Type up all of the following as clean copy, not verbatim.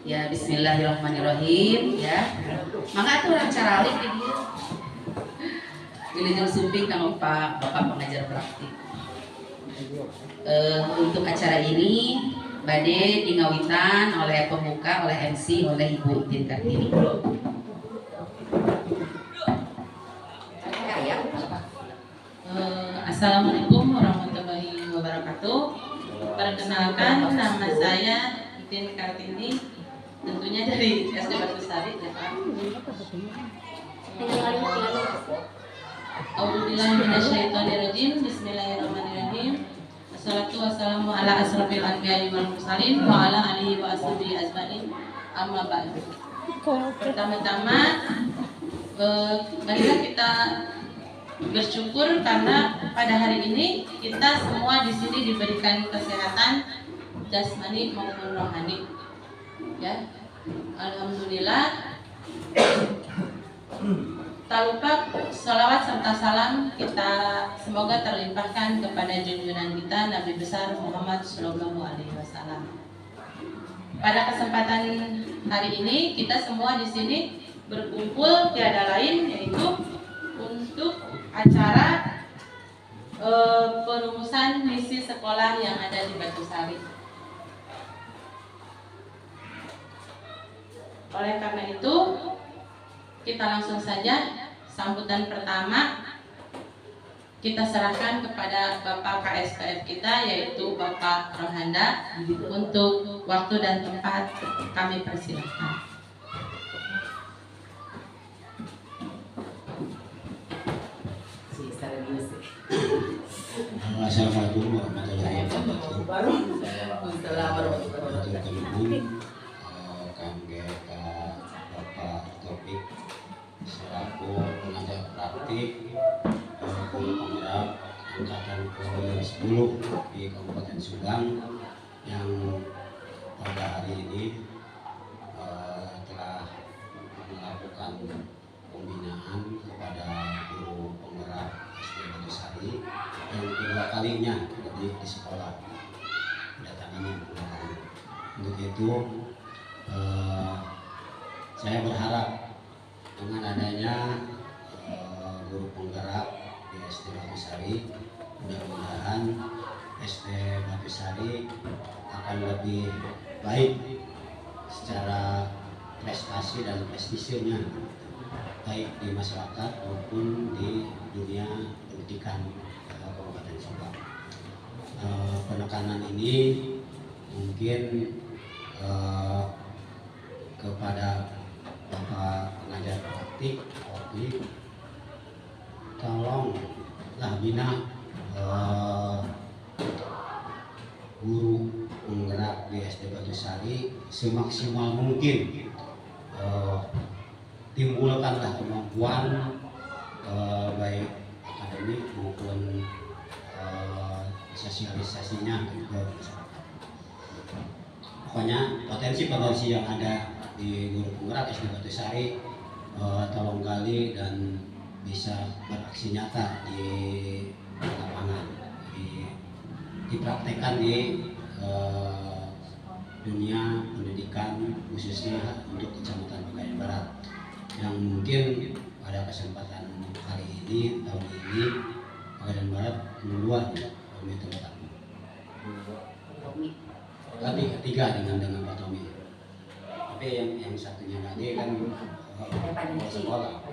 Ya, bismillahirrahmanirrahim ya. Mangga tuh orang cara alik di dia. Wilujeng sumping kang Bapak pengajar praktik. Untuk acara ini bade dingawitan oleh pembuka, oleh MC, oleh Ibu Tin Kartini. Assalamualaikum warahmatullahi wabarakatuh. Perkenalkan, nama saya Tin Kartini, tentunya dari SD Batusari ya Pak. A'udzubillahiminasyaitonirrajim. Bismillahirrahmanirrahim. Wassalatu wassalamu ala asrofil anbiya'i wal mursalin wa ala alihi wa ashabihi ajmain. Amma ba'du. Pertama-tama marilah kita bersyukur karena pada hari ini kita semua di sini diberikan kesehatan jasmani maupun rohani. Ya, alhamdulillah. Tak lupa sholawat serta salam kita semoga terlimpahkan kepada junjungan kita Nabi besar Muhammad Sallallahu Alaihi Wasallam. Pada kesempatan hari ini kita semua di sini berkumpul tiada lain yaitu untuk acara perumusan misi sekolah yang ada di Batusari. Oleh karena itu, kita langsung saja sambutan pertama kita serahkan kepada Bapak KSPF kita yaitu Bapak Rohanda untuk waktu dan tempat kami persilahkan. Assalamualaikum warahmatullahi wabarakatuh. Bapak Topik selaku pengajar praktik guru penggerak angkatan ke-10 di Kabupaten Subang yang pada hari ini telah melakukan pembinaan kepada guru penggerak SD Batusari yang kedua kalinya di sekolah kedatangannya. Untuk itu saya berharap dengan adanya guru penggerak di SD Batusari, mudah-mudahan SD Batusari akan lebih baik secara prestasi dan prestisenya, baik di masyarakat maupun di dunia pendidikan Kabupaten Subang. Penekanan ini mungkin kepada Bapak pengajar praktik, tolonglah bina guru penggerak di SD Batusari semaksimal mungkin, timbulkanlah kemampuan baik akademik maupun sosialisasinya ke masyarakat. Pokoknya potensi yang ada di guru penggerak SD Batusari tolong gali dan bisa beraksi nyata di lapangan, dipraktekkan di dunia pendidikan khususnya untuk Kecamatan Pegadaian Barat, yang mungkin pada kesempatan hari ini tahun ini Pegadaian Barat duluan Tommy terletak. Tadi ketiga dengan Pak Tommy. Tapi yang satunya tadi kan sekolah.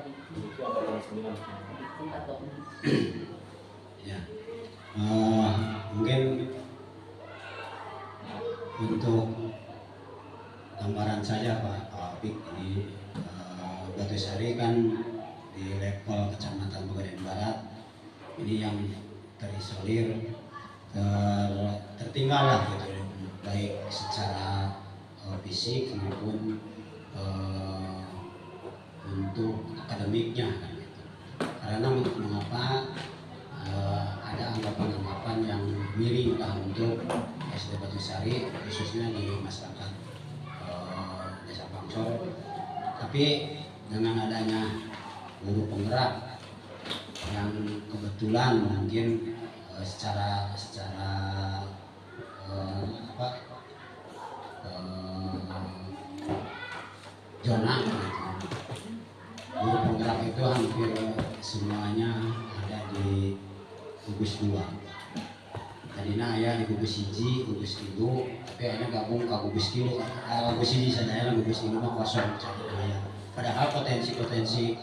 Ya, mungkin untuk gambaran saja Pak Apik, ini Batusari kan di level Kecamatan Pegadaian Barat ini yang terisolir, tertinggal lah gitu, baik secara fisik maupun untuk akademiknya kan gitu. Karena mengapa ada anggapan-anggapan yang miring lah untuk SD Batusari khususnya di masyarakat Desa Pangsor. Tapi dengan adanya guru penggerak yang kebetulan mungkin secara zona gitu. Guru penggerak itu hampir semuanya ada di gugus 2. Tadinya ayah di gugus 1, gugus 3, tapi ayah gabung ke gugus 3, gugus 1 saja, gugus 5 mah kosong ayah. Padahal potensi-potensi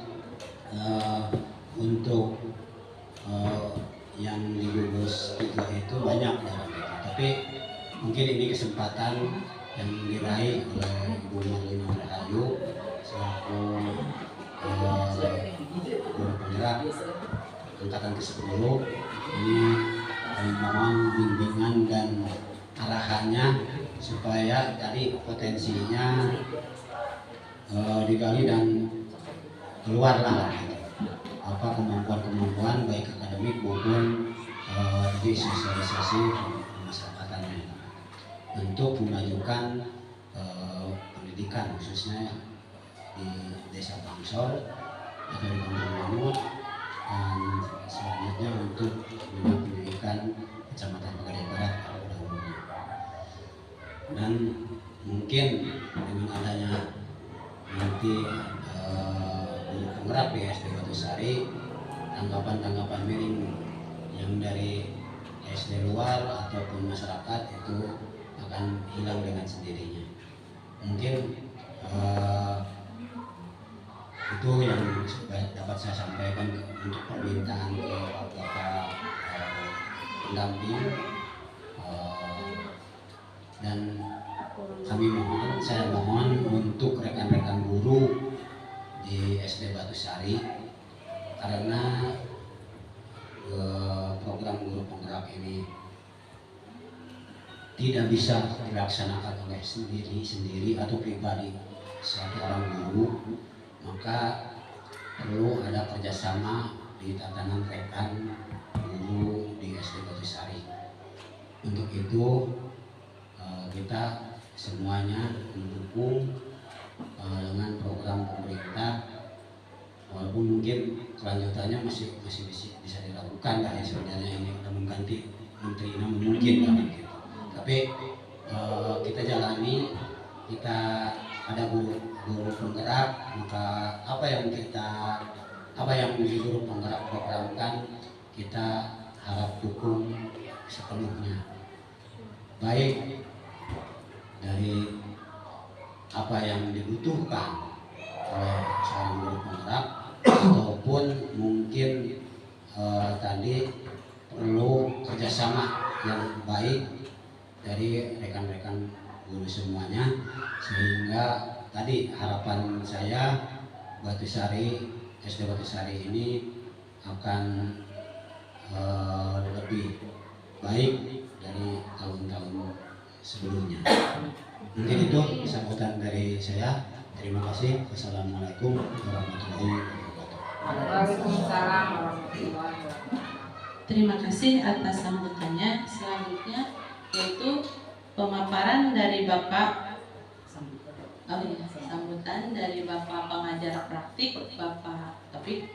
untuk yang di gugus 3 itu banyak dalam itu. Tapi mungkin ini kesempatan yang diraih oleh Ibu Marlina Rahayu selaku guru penggerak angkatan ke-10 ini mohon bimbingan dan arahannya supaya tadi potensinya digali dan keluarlah apa kemampuan baik akademik maupun di sosialisasi kemasyarakatan untuk memajukan pendidikan khususnya di desa Bangsol atau di Kampung Mangut, dan selanjutnya untuk pendidikan Kecamatan Pegadaian Barat pada umumnya. Dan mungkin dengan adanya nanti guru penggerak di SD Batu Sari, tanggapan-tanggapan miring yang dari SD luar ataupun masyarakat itu akan hilang dengan sendirinya. Mungkin itu yang dapat saya sampaikan untuk permintaan ke Bapak pendamping, dan saya mohon untuk rekan-rekan guru di SD Batu Sari, karena program guru penggerak ini tidak bisa dilaksanakan oleh sendiri atau pribadi satu orang guru, maka perlu ada kerjasama di tatanan rekan guru di SD Batu Sari. Untuk itu kita semuanya mendukung dengan program pemerintah, walaupun mungkin kelanjutannya masih bisa dilakukan lah ya, sebenarnya ini udah mengganti menteri mungkin lah gitu. Tapi kita jalani, kita ada guru penggerak, maka apa yang di guru penggerak programkan kita harap dukung sepenuhnya, baik dari apa yang dibutuhkan oleh seorang guru penggerak ataupun mungkin tadi perlu kerjasama yang baik dari rekan-rekan guru semuanya, sehingga tadi harapan saya SD Batu Sari ini akan lebih baik dari tahun-tahun sebelumnya. Mungkin itu sambutan dari saya. Terima kasih. Wassalamualaikum warahmatullahi wabarakatuh. Waalaikumsalam warahmatullahi wabarakatuh. Terima kasih atas sambutannya. Selanjutnya yaitu pemaparan dari Bapak sambutan dari Bapak pengajar praktik, Bapak Topik.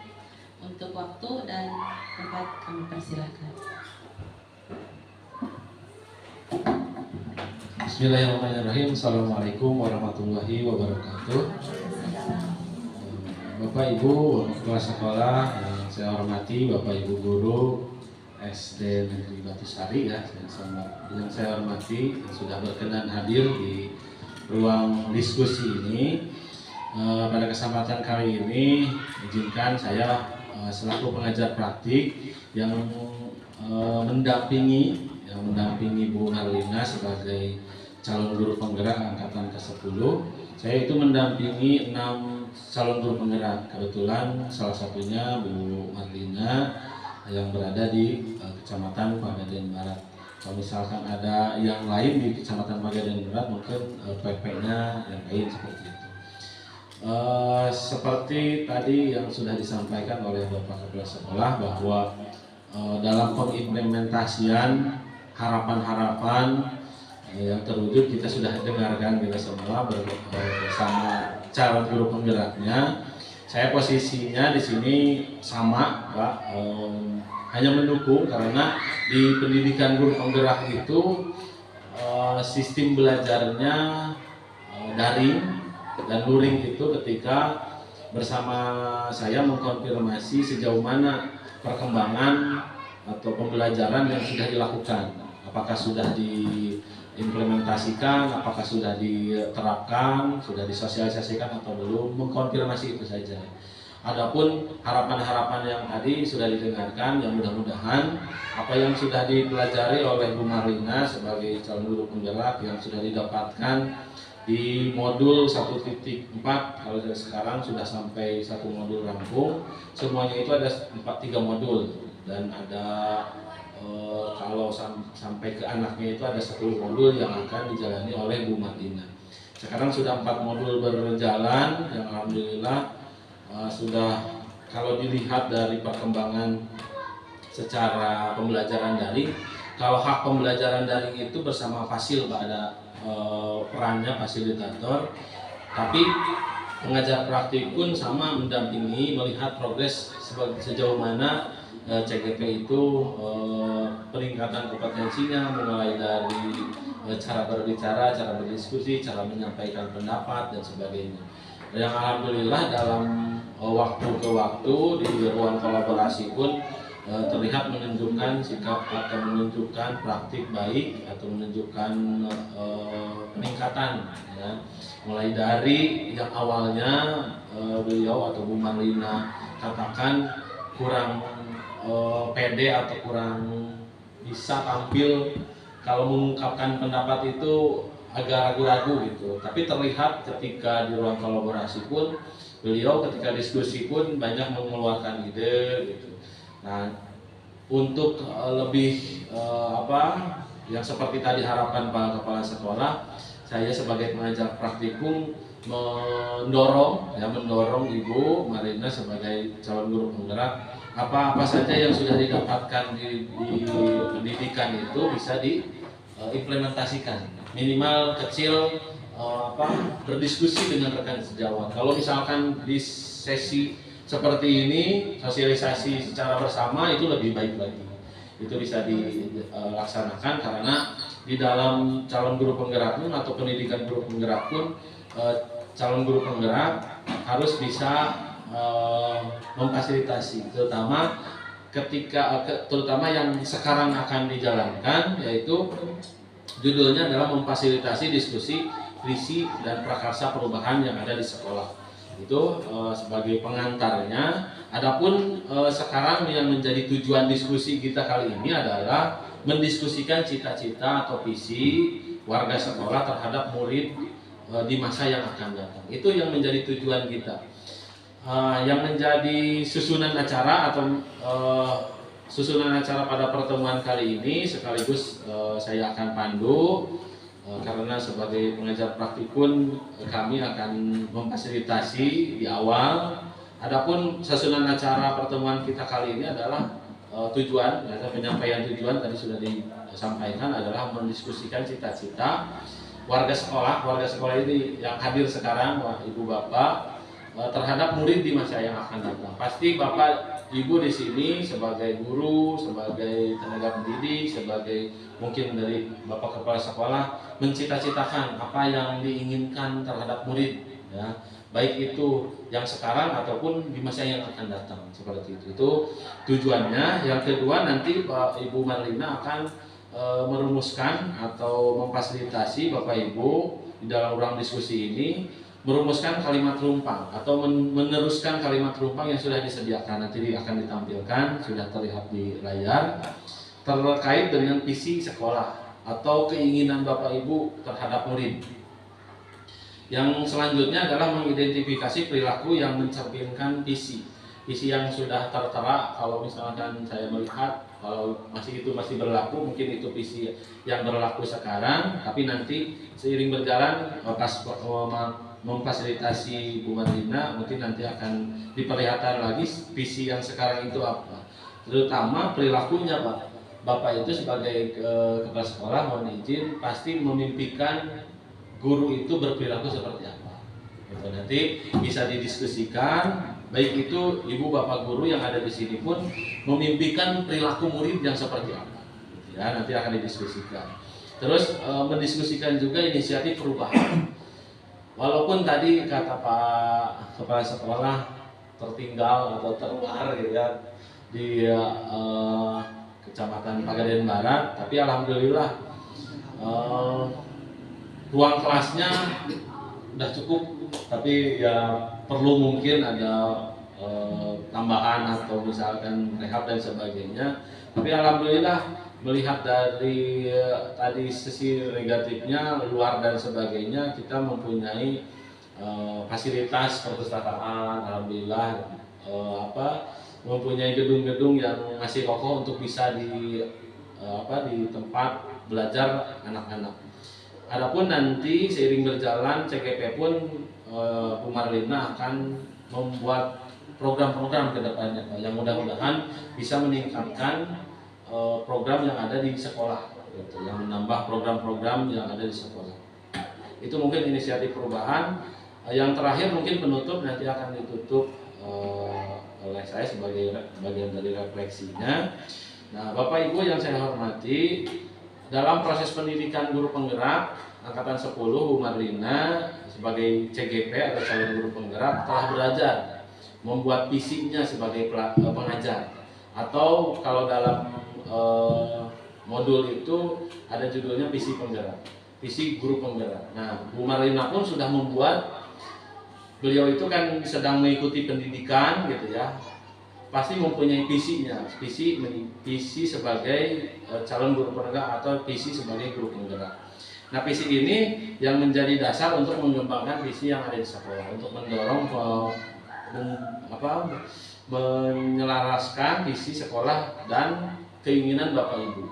Untuk waktu dan tempat kami persilahkan. Bismillahirrahmanirrahim. Assalamualaikum warahmatullahi wabarakatuh. Bapak Ibu kepala sekolah yang saya hormati, Bapak Ibu guru SD Negeri Batu Sari ya, yang saya hormati yang sudah berkenan hadir di ruang diskusi ini. Pada kesempatan kali ini izinkan saya selaku pengajar praktik yang mendampingi Bu Marlina sebagai calon guru penggerak angkatan ke-10. Saya itu mendampingi 6 calon guru penggerak. Kebetulan salah satunya Bu Marlina yang berada di Kecamatan Pegadaian Barat. Kalau misalkan ada yang lain di Kecamatan Pegadaian Barat, mungkin PP-nya yang lain seperti itu. Seperti tadi yang sudah disampaikan oleh Bapak Kepala Sekolah bahwa dalam pengimplementasian harapan-harapan yang terwujud kita sudah dengarkan kita semua bersama calon guru penggeraknya. Saya posisinya di sini sama, Pak, hanya mendukung karena di pendidikan guru penggerak itu sistem belajarnya daring dan luring itu ketika bersama saya mengkonfirmasi sejauh mana perkembangan atau pembelajaran yang sudah dilakukan, apakah sudah diimplementasikan, apakah sudah diterapkan, sudah disosialisasikan atau belum, mengkonfirmasi itu saja. Adapun harapan-harapan yang tadi sudah didengarkan, yang mudah-mudahan apa yang sudah dipelajari oleh Bu Marlina sebagai calon guru penggerak yang sudah didapatkan di modul 1.4, kalau dari sekarang sudah sampai 1 modul rampung, semuanya itu ada 3 modul dan ada kalau sampai ke anaknya itu ada 10 modul yang akan dijalani oleh Bu Marlina. Sekarang sudah 4 modul berjalan yang alhamdulillah sudah, kalau dilihat dari perkembangan secara pembelajaran daring, kalau hak pembelajaran daring itu bersama fasil Pak, ada perannya fasilitator, tapi pengajar praktik pun sama mendampingi melihat progres sejauh mana CGP itu peningkatan kompetensinya, mulai dari cara berbicara, cara berdiskusi, cara menyampaikan pendapat dan sebagainya. Yang alhamdulillah dalam waktu ke waktu di ruang kolaborasi pun terlihat menunjukkan sikap atau menunjukkan praktik baik atau menunjukkan peningkatan ya. Mulai dari yang awalnya beliau atau Bu Marlina katakan kurang pede atau kurang bisa tampil kalau mengungkapkan pendapat itu agak ragu-ragu gitu, tapi terlihat ketika di ruang kolaborasi pun beliau ketika diskusi pun banyak mengeluarkan ide gitu. Nah, untuk lebih yang seperti tadi harapan Pak Kepala Sekolah, saya sebagai pengajar praktikum mendorong Ibu Marlina sebagai calon guru penggerak, apa saja yang sudah didapatkan di pendidikan itu bisa diimplementasikan. Minimal kecil berdiskusi dengan rekan sejawat. Kalau misalkan di sesi seperti ini sosialisasi secara bersama itu lebih baik lagi. Itu bisa dilaksanakan karena di dalam calon guru penggerak pun atau pendidikan guru penggerak pun calon guru penggerak harus bisa memfasilitasi, terutama yang sekarang akan dijalankan, yaitu judulnya adalah memfasilitasi diskusi visi dan prakarsa perubahan yang ada di sekolah. Itu sebagai pengantarnya. Adapun sekarang yang menjadi tujuan diskusi kita kali ini adalah mendiskusikan cita-cita atau visi warga sekolah terhadap murid di masa yang akan datang. Itu yang menjadi tujuan kita. Yang menjadi susunan acara atau susunan acara pada pertemuan kali ini sekaligus saya akan pandu karena sebagai pengajar praktikun kami akan memfasilitasi di awal. Adapun susunan acara pertemuan kita kali ini adalah tujuan, penyampaian tujuan tadi sudah disampaikan adalah mendiskusikan cita-cita warga sekolah ini yang hadir sekarang, Ibu Bapak, terhadap murid di masa yang akan datang. Pasti Bapak Ibu di sini sebagai guru, sebagai tenaga pendidik, sebagai mungkin dari Bapak Kepala Sekolah mencita-citakan apa yang diinginkan terhadap murid ya. Baik itu yang sekarang ataupun di masa yang akan datang, seperti itu. Itu tujuannya. Yang kedua, nanti Pak Ibu Marlina akan merumuskan atau memfasilitasi Bapak Ibu di dalam ruang diskusi ini merumuskan kalimat rumpang atau meneruskan kalimat rumpang yang sudah disediakan, nanti akan ditampilkan, sudah terlihat di layar, terkait dengan visi sekolah atau keinginan Bapak Ibu terhadap murid. Yang selanjutnya adalah mengidentifikasi perilaku yang mencerminkan visi yang sudah tertera. Kalau misalkan saya melihat kalau masih berlaku, mungkin itu visi yang berlaku sekarang, tapi nanti seiring berjalan pas memfasilitasi Bu Marlina mungkin nanti akan diperlihatkan lagi visi yang sekarang itu apa, terutama perilakunya Pak. Bapak itu sebagai kepala sekolah, mohon izin, pasti memimpikan guru itu berperilaku seperti apa. Gitu. Nanti bisa didiskusikan, baik itu ibu bapak guru yang ada di sini pun memimpikan perilaku murid yang seperti apa. Gitu ya, nanti akan didiskusikan. Terus mendiskusikan juga inisiatif perubahan. walaupun tadi kata Pak Kepala Sekolah tertinggal atau terluar gitu ya di Kecamatan Pegadaian Barat, tapi alhamdulillah ruang kelasnya udah cukup, tapi ya perlu mungkin ada tambahan atau misalkan rehab dan sebagainya. Tapi alhamdulillah melihat dari tadi sisi negatifnya, luar dan sebagainya, kita mempunyai fasilitas perpustakaan, alhamdulillah mempunyai gedung-gedung yang masih kokoh untuk bisa di tempat belajar anak-anak. Adapun nanti seiring berjalan CGP pun Bu Marlina akan membuat program-program ke depannya yang mudah-mudahan bisa meningkatkan program yang ada di sekolah, gitu, yang menambah program-program yang ada di sekolah. Itu mungkin inisiatif perubahan. Yang terakhir mungkin penutup, nanti akan ditutup oleh saya sebagai bagian dari refleksinya. Nah, Bapak Ibu yang saya hormati, dalam proses pendidikan guru penggerak angkatan 10, Bu Marlina sebagai CGP atau calon guru penggerak telah belajar membuat visinya sebagai pengajar, atau kalau dalam modul itu ada judulnya visi penggerak, visi guru penggerak. Nah, Bu Marlina pun sudah membuat, beliau itu kan sedang mengikuti pendidikan gitu ya, pasti mempunyai visinya, visi sebagai calon guru penggerak atau visi sebagai guru penggerak. Nah, visi ini yang menjadi dasar untuk mengembangkan visi yang ada di sekolah, untuk mendorong menyelaraskan visi sekolah dan keinginan Bapak Ibu.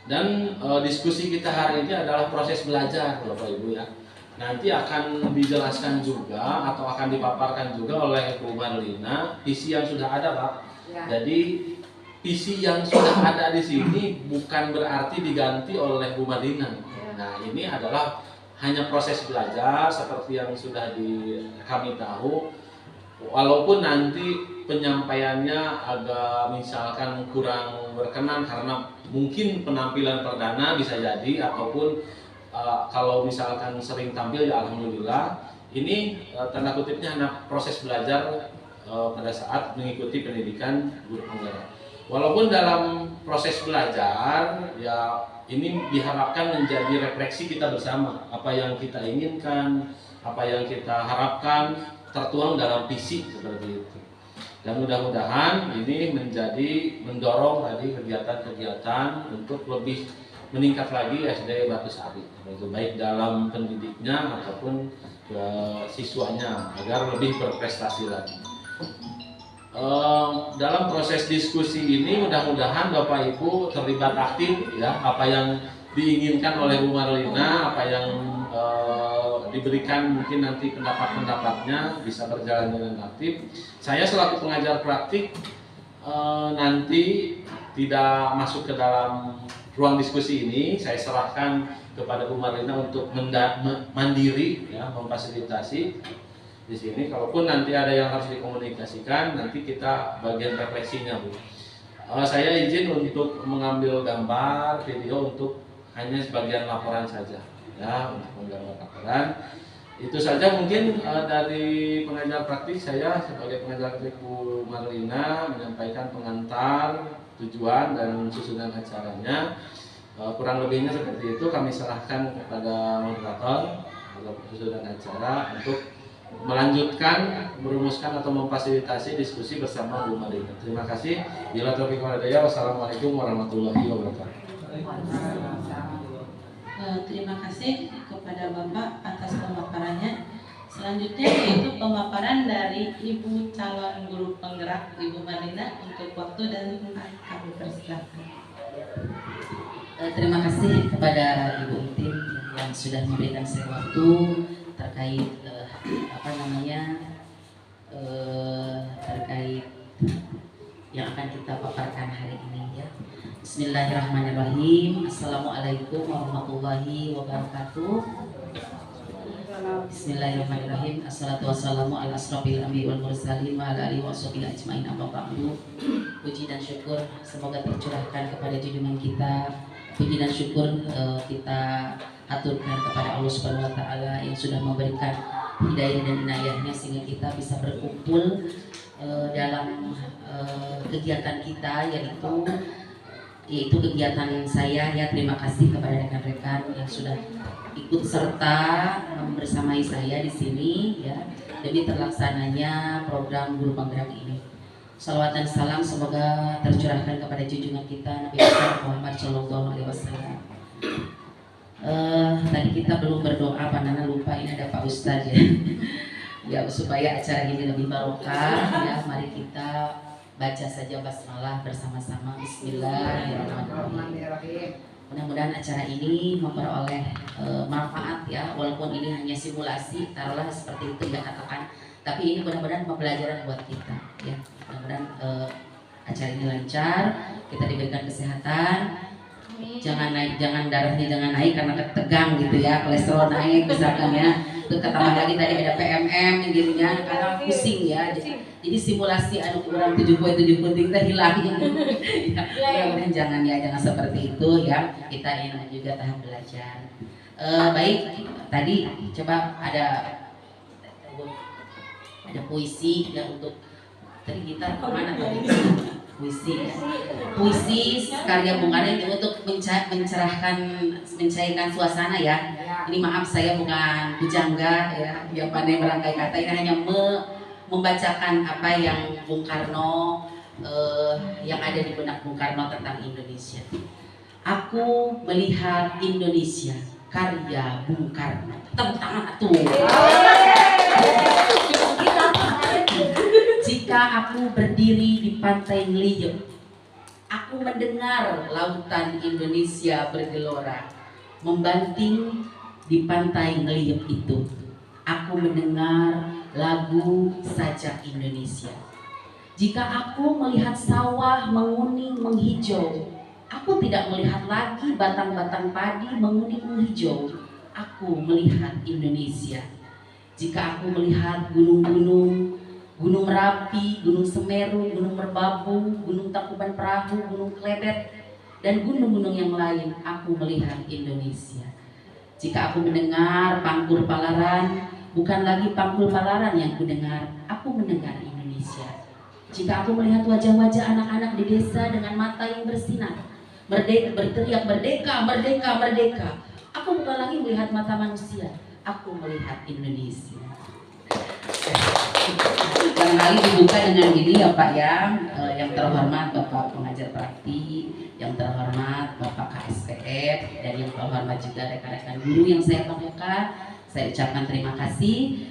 Dan diskusi kita hari ini adalah proses belajar Bapak Ibu ya. Nanti akan dijelaskan juga atau akan dipaparkan juga oleh Bu Marlina visi yang sudah ada, Pak. Ya. Jadi visi yang sudah ada di sini bukan berarti diganti oleh Bu Marlina. Nah, ini adalah hanya proses belajar seperti yang sudah kami tahu. Walaupun nanti penyampaiannya agak misalkan kurang berkenan karena mungkin penampilan perdana bisa jadi, ataupun kalau misalkan sering tampil ya alhamdulillah. Ini tanda kutipnya hanya proses belajar pada saat mengikuti pendidikan guru penggerak. Walaupun dalam proses belajar ya ini diharapkan menjadi refleksi kita bersama, apa yang kita inginkan, apa yang kita harapkan tertuang dalam visi seperti itu. Dan mudah-mudahan ini mendorong tadi kegiatan-kegiatan untuk lebih meningkat lagi SD Batu Sari, baik dalam pendidiknya ataupun siswanya, agar lebih berprestasi lagi. Dalam proses diskusi ini mudah-mudahan Bapak Ibu terlibat aktif ya, apa yang diinginkan oleh Bu Marlina, apa yang diberikan mungkin nanti pendapat-pendapatnya bisa berjalan dengan aktif. Saya selaku pengajar praktik nanti tidak masuk ke dalam ruang diskusi ini, saya serahkan kepada Bu Marlina untuk mandiri ya, memfasilitasi di sini. Kalaupun nanti ada yang harus dikomunikasikan, nanti kita bagian refleksinya, Bu. Saya izin untuk mengambil gambar, video untuk hanya sebagian laporan saja ya, untuk menggambar laporan. Itu saja mungkin dari pengajar praktik. Saya sebagai pengajar praktik Bu Marlina menyampaikan pengantar, tujuan dan susunan acaranya. Kurang lebihnya seperti itu, kami serahkan kepada moderator atau susunan acara untuk melanjutkan, merumuskan atau memfasilitasi diskusi bersama Bu Marlina. Terima kasih. Bila taufiq wal hidayah. Wassalamualaikum warahmatullahi wabarakatuh. Terima kasih kepada Bapak atas pemaparannya. Selanjutnya yaitu pemaparan dari Ibu calon guru penggerak Ibu Marlina. Untuk waktu dan tempat kami persilakan. Terima kasih kepada Ibu Intin yang sudah memberikan saya waktu terkait terkait yang akan kita paparkan hari ini ya. Bismillahirrahmanirrahim. Assalamualaikum warahmatullahi wabarakatuh. Bismillahirrahmanirrahim. Assalatu wassalamu ala asrofil anbiya'i wal mursalin wa ala alihi wa sahbihi ajmain, amma ba'du. Puji dan syukur semoga tercurahkan kepada junjungan kita puji dan syukur kita aturkan kepada Allah Subhanahu wa taala yang sudah memberikan hidayah dan inayahnya sehingga kita bisa berkumpul dalam kegiatan kita, yaitu kegiatan saya. Ya, terima kasih kepada rekan-rekan yang sudah ikut serta bersamai saya di sini ya demi terlaksananya program guru penggerak ini. Salawat dan salam semoga tercurahkan kepada junjungan kita Nabi besar Muhammad Shallallahu Alaihi Wasallam. Tadi kita belum berdoa, Nana lupa, ini ada Pak Ustadz ya. Ya, supaya acara ini lebih barokah ya, mari kita baca saja basmalah bersama-sama. Bismillahirrahmanirrahim. Mudah-mudahan acara ini memperoleh manfaat ya, walaupun ini hanya simulasi, taruhlah seperti itu ya katakan. Tapi ini mudah-mudahan pembelajaran buat kita ya. Mudah-mudahan acara ini lancar, kita diberikan kesehatan. Jangan darahnya jangan naik karena tegang gitu ya, kolesterol naik misalkan ya. Terus tambah lagi tadi ada PMM gitunya karena pusing ya. Jadi simulasi kurang 70 kita hilang. Ya, mudah-mudahan jangan seperti itu ya. Kita ingin juga tahap belajar. Baik, tadi coba ada puisi ya untuk tadi kita kemana tadi? Puisi karya Bung Karno untuk mencairkan suasana ya. Ini maaf saya bukan bujangga ya yang pandai merangkai kata, ini hanya membacakan apa yang Bung Karno yang ada di benak Bung Karno tentang Indonesia. Aku melihat Indonesia karya Bung Karno. Tepuk tangan tuh. Jika aku berdiri di pantai Ngeliep, aku mendengar lautan Indonesia bergelora. Membanting di pantai Ngeliep itu, aku mendengar lagu sajak Indonesia. Jika aku melihat sawah menguning menghijau, aku tidak melihat lagi batang-batang padi menguning menghijau. Aku melihat Indonesia. Jika aku melihat gunung-gunung, Gunung Merapi, Gunung Semeru, Gunung Merbabu, Gunung Tangkuban Perahu, Gunung Klebet, dan gunung-gunung yang lain, aku melihat Indonesia. Jika aku mendengar Pangkur Palaran, bukan lagi Pangkur Palaran yang kudengar, aku mendengar Indonesia. Jika aku melihat wajah-wajah anak-anak di desa dengan mata yang bersinar, berteriak merdeka, merdeka, merdeka, aku bukan lagi melihat mata manusia, aku melihat Indonesia. Barangkali dibuka dengan gini ya Pak ya, yang terhormat Bapak pengajar praktik, yang terhormat Bapak KSPF, dan yang terhormat juga rekan-rekan guru yang saya banggakan. Saya ucapkan terima kasih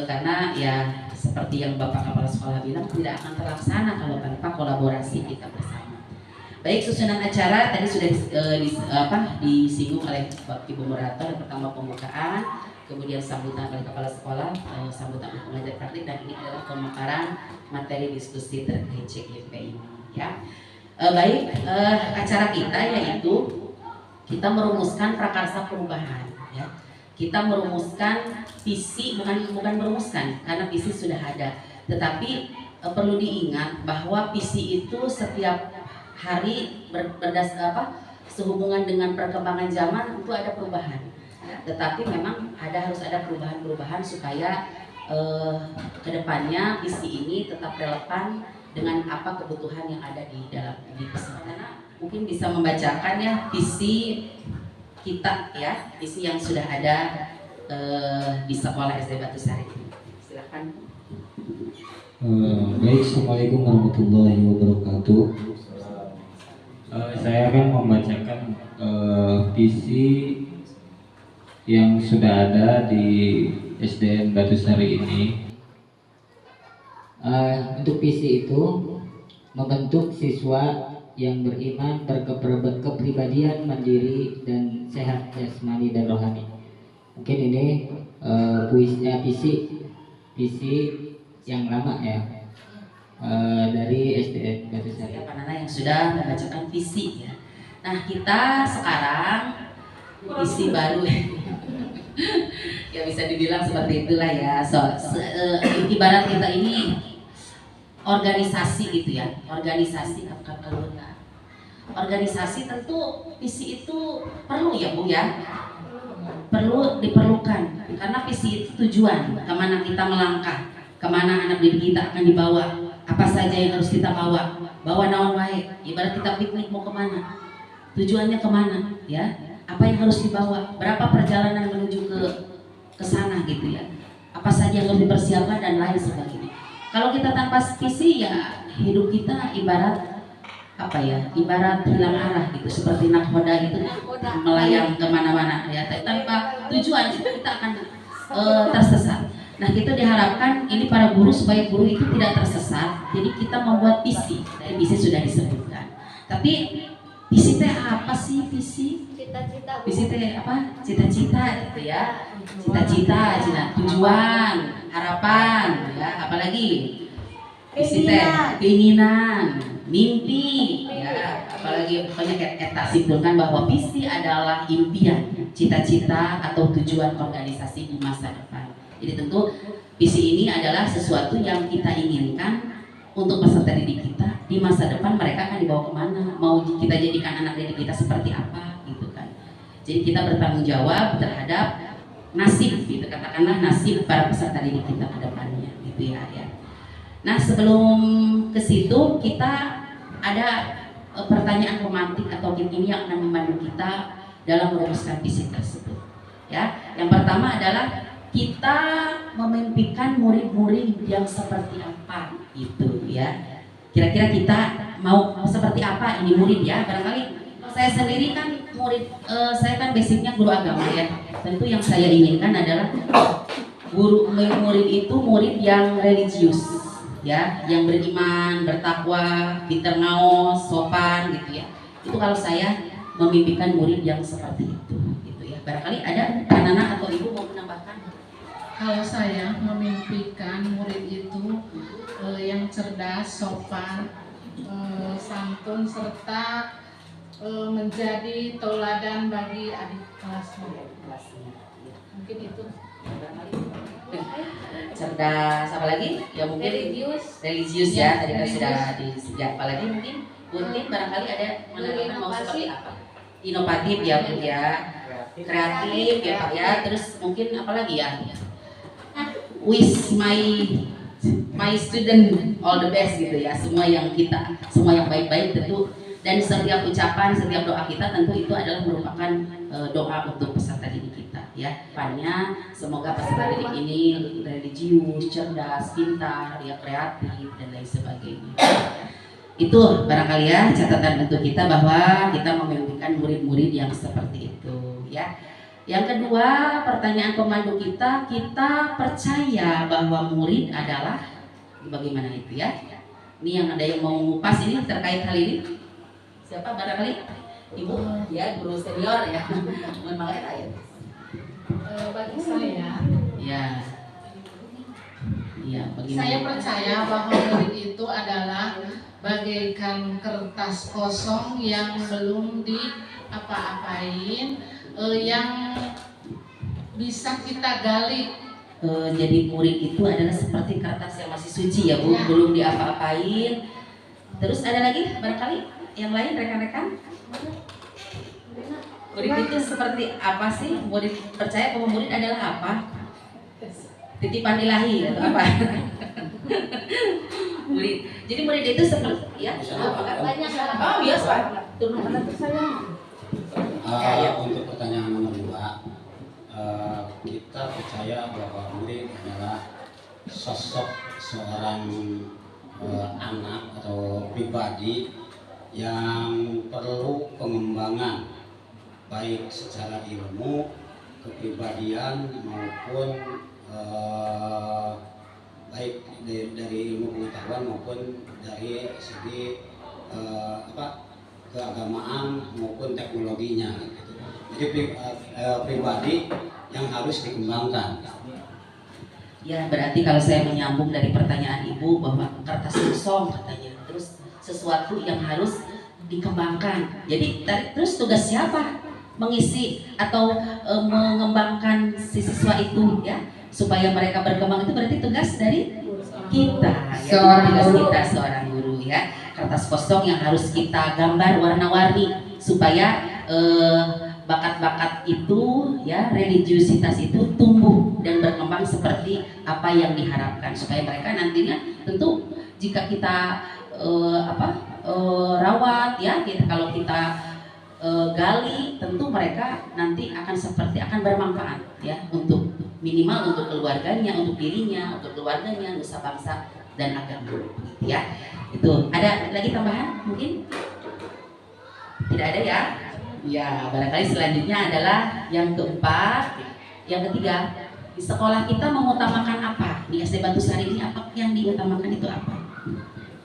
karena ya seperti yang Bapak Kepala Sekolah bilang, tidak akan terlaksana kalau tanpa kolaborasi kita bersama. Baik, susunan acara tadi sudah disinggung oleh Bapak Ibu Moderator. Yang pertama pembukaan, kemudian sambutan oleh kepala sekolah, sambutan oleh pengajar praktik, dan ini adalah pemaparan materi diskusi terkait CGP ini. Ya, baik, acara kita yaitu kita merumuskan prakarsa perubahan. Ya, kita merumuskan visi, bukan merumuskan karena visi sudah ada, tetapi perlu diingat bahwa visi itu setiap hari sehubungan dengan perkembangan zaman itu ada perubahan. Tetapi memang harus ada perubahan-perubahan supaya kedepannya visi ini tetap relevan dengan apa kebutuhan yang ada di dalam pesantren. Mungkin bisa membacakan ya visi kita ya, visi yang sudah ada di sekolah SD Batu Sari. Silakan. Baik, assalamualaikum warahmatullahi wabarakatuh. Saya akan membacakan visi yang sudah ada di SDN Batu Sari ini. Untuk visi itu membentuk siswa yang beriman, berkepribadian mandiri dan sehat jasmani dan rohani. Mungkin ini visi yang lama ya, dari SDN Batu Sari. Pak Nana yang sudah membacakan visi ya. Nah, kita sekarang visi baru. Ya bisa dibilang seperti itulah ya. Ibarat kita ini organisasi gitu ya, organisasi organisasi tentu visi itu perlu ya Bu ya, perlu diperlukan karena visi itu tujuan kemana kita melangkah, kemana anak didik kita akan dibawa, apa saja yang harus kita bawa naon wae, ibarat kita piknik mau kemana, tujuannya kemana ya, apa yang harus dibawa, berapa perjalanan menuju ke sana gitu ya, apa saja yang harus dipersiapkan dan lain sebagainya. Kalau kita tanpa visi ya hidup kita ibarat apa ya, ibarat hilang arah gitu, seperti nakhoda itu melayang kemana-mana ya, tanpa tujuan kita akan tersesat. Nah kita diharapkan ini para guru supaya guru itu tidak tersesat, jadi kita membuat visi, dari visi sudah disebutkan. Tapi visi teh apa sih visi? Cita-cita. Visi teh apa? Cita-cita gitu ya, cita-cita, tujuan, harapan, ya apalagi visi teh keinginan, mimpi, ya apalagi pokoknya kita simpulkan bahwa visi adalah impian, cita-cita atau tujuan organisasi di masa depan. Jadi tentu visi ini adalah sesuatu yang kita inginkan untuk peserta didik kita di masa depan, mereka akan dibawa kemana, mau kita jadikan anak didik kita seperti apa gitu kan. Jadi kita bertanggung jawab terhadap nasib gitu, katakanlah nasib para peserta didik kita ke depannya gitu ya. Nah sebelum ke situ kita ada pertanyaan pemantik atau ini yang akan membantu kita dalam merumuskan visi tersebut. Ya, yang pertama adalah kita memimpikan murid-murid yang seperti apa gitu ya. Kira-kira kita mau seperti apa ini murid ya. Barangkali saya sendiri kan murid, saya kan basicnya guru agama ya. Tentu yang saya inginkan adalah murid itu murid yang religius ya, yang beriman, bertakwa, pintar ngaos, sopan gitu ya. Itu kalau saya memimpikan murid yang seperti itu gitu ya. Barangkali ada anak-anak atau ibu mau menambahkan? Kalau saya memimpikan murid itu yang cerdas, sopan, santun, serta menjadi tauladan bagi adik kelasnya. Mungkin itu. Cerdas, apa lagi? Ya mungkin religius ya. Tadi kan sudah disebut. Apalagi mungkin Buntin barangkali ada menanyakan mau seperti apa? Inovatif ya Bu ya, kreatif ya Pak ya. Terus mungkin apa lagi ya? Wish my student all the best gitu ya, semua yang baik-baik tentu, dan setiap ucapan, setiap doa kita tentu itu adalah merupakan doa untuk peserta didik kita ya. Depannya semoga peserta didik ini religius, cerdas, pintar, ya kreatif dan lain sebagainya. Itu barangkali ya catatan untuk kita bahwa kita memimpikan murid-murid yang seperti itu ya. Yang kedua, pertanyaan pemandu kita percaya bahwa murid adalah bagaimana itu ya? Ini yang ada yang mau ngupas ini terkait hal ini? Siapa barangkali? Ibu ya, guru senior ya. Mohon maaf ya. Bagi saya, Ya. Iya, bagaimana? saya percaya bahwa murid itu adalah bagaikan kertas kosong yang belum diapa-apain, yang bisa kita gali. Jadi murid itu adalah seperti kertas yang masih suci ya Bu, belum diapa-apain. Terus ada lagi barangkali yang lain rekan-rekan? Murid itu seperti apa sih? Murid percaya bahwa murid adalah apa? Titipan ilahi atau apa? Murid. Jadi murid itu seperti ya? Banyak Oh biasa. Turun Untuk pertanyaan nomor 2, kita percaya bahwa murid adalah sosok seorang anak atau pribadi yang perlu pengembangan baik secara ilmu, kepribadian maupun baik dari ilmu pengetahuan maupun dari segi keagamaan maupun teknologinya gitu. Jadi pribadi yang harus dikembangkan. Ya berarti kalau saya menyambung dari pertanyaan Ibu bahwa kertas kosong katanya, terus sesuatu yang harus dikembangkan. Jadi terus tugas siapa mengisi atau mengembangkan si siswa itu ya supaya mereka berkembang, itu berarti tugas dari kita ya, tugas kita seorang guru ya, kertas kosong yang harus kita gambar warna-warni supaya bakat-bakat itu ya, religiusitas itu tumbuh dan berkembang seperti apa yang diharapkan, supaya mereka nantinya tentu jika kita rawat ya, kalau kita gali, tentu mereka nanti akan bermanfaat ya, untuk minimal untuk keluarganya, untuk dirinya, untuk keluarganya, nusa bangsa dan agama gitu ya. Itu ada lagi tambahan mungkin? Tidak ada ya? Ya, barangkali selanjutnya adalah yang keempat, yang ketiga, di sekolah kita mengutamakan apa? Di SD Batu Sari ini apa yang diutamakan itu apa?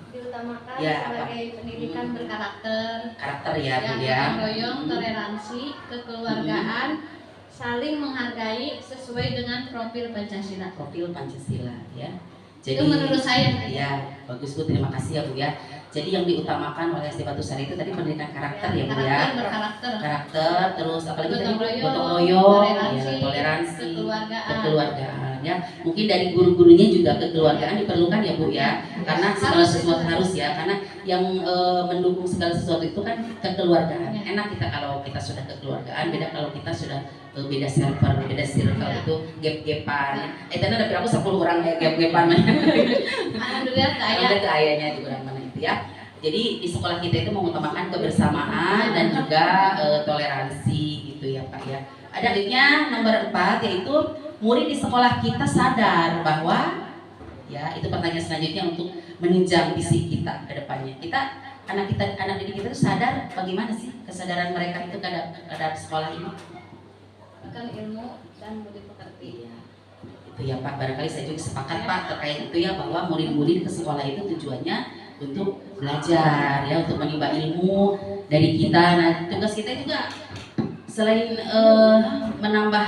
Diutamakan Ya, sebagai pendidikan berkarakter, Karakter ya, Bu yang ya. gotong royong, toleransi, kekeluargaan, saling menghargai sesuai dengan profil Pancasila. Profil Pancasila ya. Itu menurut saya. Ya, bagus Bu, terima kasih ya Bu ya. Jadi yang diutamakan oleh SD Batu Sari itu tadi pendidikan karakter ya Bu ya. Karakter berkarakter, Karakter, terus apalagi tadi gotong royong, toleransi, ya, toleransi, kekeluargaan. kekeluargaan ya. Mungkin dari guru-gurunya juga kekeluargaan diperlukan ya Bu ya. Karena segala sesuatu harus ya, karena yang mendukung segala sesuatu itu kan kekeluargaan. Enak kita kalau kita sudah kekeluargaan, beda kalau kita sudah beda server, beda circle itu gap-gapan. Tadi ada berapa 10 orang gap-gapan. Alhamdulillah Ada ayahnya di orang mana itu ya. Jadi di sekolah kita itu mengutamakan kebersamaan dan juga toleransi gitu ya Pak ya. Ada adiknya nomor 4, yaitu murid di sekolah kita sadar bahwa ya, itu pertanyaan selanjutnya untuk menunjang visi kita ke depannya. Anak didik kita itu sadar bagaimana sih kesadaran mereka itu terhadap sekolah ini? akan ilmu dan budi pekerti. Iya, itu ya Pak, barangkali saya juga sepakat Pak terkait itu ya, bahwa murid-murid ke sekolah itu tujuannya untuk belajar ya, untuk menimba ilmu dari kita. Nah, tugas kita juga selain menambah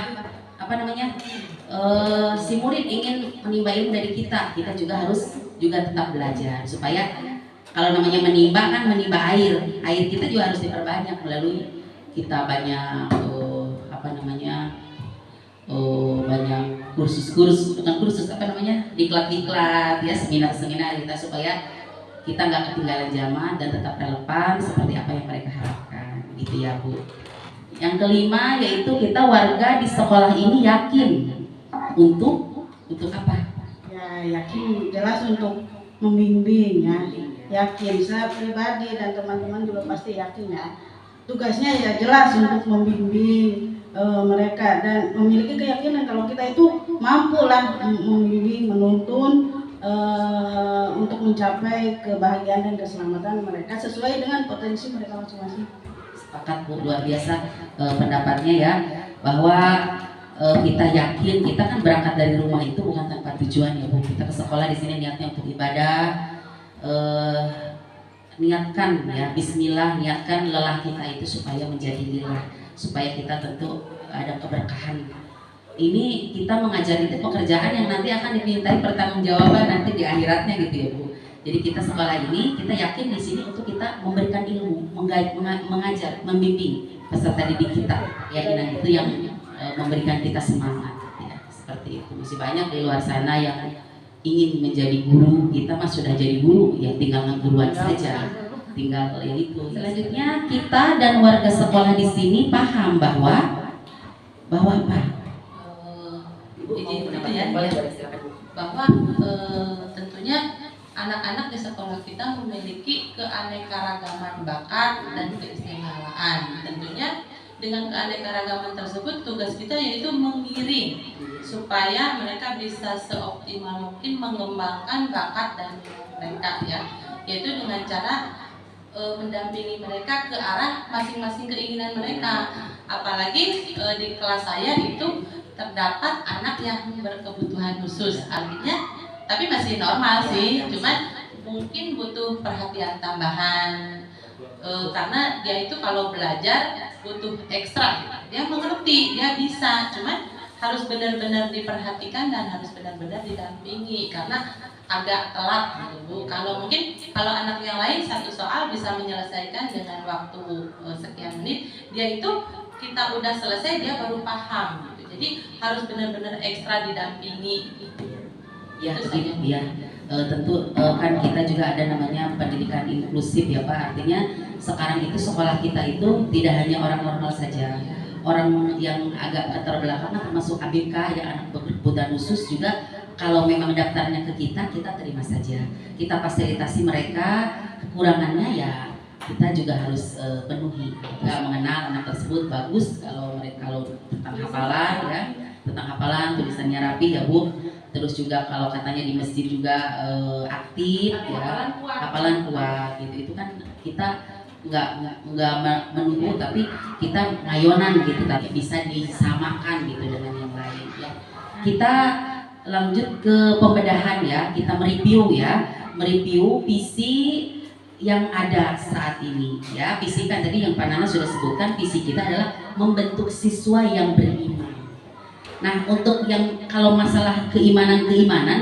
si murid ingin menimba ilmu dari kita juga harus juga tetap belajar, supaya kalau namanya menimba kan menimba air kita juga harus diperbanyak melalui kita banyak banyak diklat-diklat ya, seminar-seminar kita, supaya kita nggak ketinggalan zaman dan tetap relevan seperti apa yang mereka harapkan gitu ya Bu. Yang kelima yaitu kita warga di sekolah ini yakin untuk apa? Ya, yakin jelas untuk membimbing ya. Yakin, saya pribadi dan teman-teman juga pasti yakin ya. Tugasnya ya jelas untuk membimbing mereka dan memiliki keyakinan kalau kita itu mampu lah membimbing, menuntun untuk mencapai kebahagiaan dan keselamatan mereka sesuai dengan potensi mereka masing-masing. Sepakat Bu, luar biasa pendapatnya ya, bahwa kita yakin, kita kan berangkat dari rumah itu bukan tanpa tujuan ya Bu. Kita ke sekolah di sini niatnya untuk ibadah, niatkan ya bismillah, niatkan lelah kita itu supaya menjadi lillah, supaya kita tentu ada keberkahan. Ini kita mengajar itu pekerjaan yang nanti akan dimintai pertanggungjawaban nanti di akhiratnya gitu ya Bu. Jadi kita sekolah ini, kita yakin di sini untuk kita memberikan ilmu, mengajar, membimbing peserta didik kita. Keyakinan itu yang memberikan kita semangat ya, seperti itu. Masih banyak di luar sana yang ingin menjadi guru, kita mah sudah jadi guru ya, tinggal ngeguruan saja, tinggal yang itu. Selanjutnya kita dan warga sekolah di sini paham bahwa apa? Izin ya, bahwa tentunya anak-anak di sekolah kita memiliki keanekaragaman bakat dan keistimewaan. Tentunya dengan keanekaragaman tersebut tugas kita yaitu mengiring supaya mereka bisa seoptimal mungkin mengembangkan bakat dan mereka ya, yaitu dengan cara mendampingi mereka ke arah masing-masing keinginan mereka. Apalagi di kelas saya itu terdapat anak yang berkebutuhan khusus, artinya tapi masih normal sih, cuman mungkin butuh perhatian tambahan karena dia itu kalau belajar butuh ekstra, dia mengerti, dia bisa, cuman harus benar-benar diperhatikan dan harus benar-benar didampingi karena agak telat gitu Bu. Kalau anak yang lain satu soal bisa menyelesaikan dengan waktu sekian menit, dia itu kita udah selesai dia baru paham gitu. Jadi harus benar-benar ekstra didampingi gitu. Ya, begitu ya. tentu kan kita juga ada namanya pendidikan inklusif ya Pak. Artinya sekarang itu sekolah kita itu tidak hanya orang normal saja, orang yang agak keterbelakangan termasuk ABK yang anak berkebutuhan khusus juga. Kalau memang daftarnya ke kita terima saja. Kita fasilitasi mereka, kekurangannya ya kita juga harus penuhi. Nggak mengenal anak tersebut bagus kalau tentang hafalan ya, tentang hafalan tulisannya rapi ya Bu. Terus juga kalau katanya di masjid juga aktif ya, hafalan kuat gitu. Itu kan kita nggak menunggu tapi kita ngayonan gitu, tapi bisa disamakan gitu dengan yang lain ya. Kita lanjut ke pembedahan ya, kita mereview visi yang ada saat ini ya. Visi kan tadi yang Pak Nana sudah sebutkan, visi kita adalah membentuk siswa yang beriman. Nah, untuk yang kalau masalah keimanan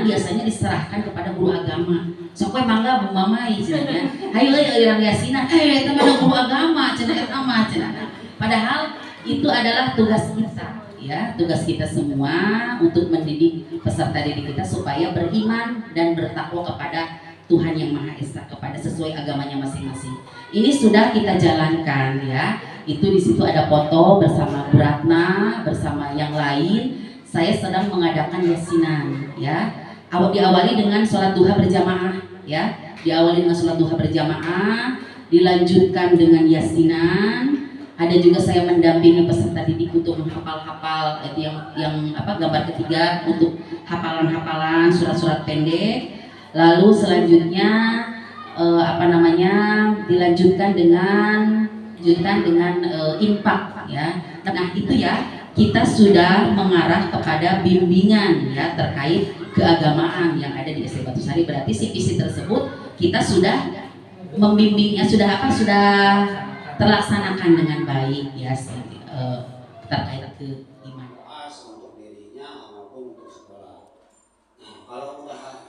biasanya diserahkan kepada guru agama. Sokoy mangga Bu Mamai cenanya. Hayu irang yasinan, eta mah guru agama cenah eta mah cenah. Padahal itu adalah tugas kita. Ya, tugas kita semua untuk mendidik peserta didik kita supaya beriman dan bertakwa kepada Tuhan yang Maha Esa, kepada sesuai agamanya masing-masing. Ini sudah kita jalankan ya. Itu di situ ada foto bersama Bu Ratna, bersama yang lain. Saya sedang mengadakan yasinan ya. Diawali dengan sholat duha berjamaah ya. Diawali dengan sholat duha berjamaah, dilanjutkan dengan yasinan. Ada juga saya mendampingi peserta didik untuk menghafal-hafal itu yang gambar ketiga untuk hafalan-hafalan surat-surat pendek. Lalu selanjutnya dilanjutkan dengan infak ya. Nah itu ya, kita sudah mengarah kepada bimbingan ya terkait keagamaan yang ada di SD Batu Sari. Berarti si visi tersebut kita sudah membimbingnya, sudah terlaksanakan dengan baik ya terkait keimanan. Untuk dirinya maupun untuk sekolah. Nah, kalau udah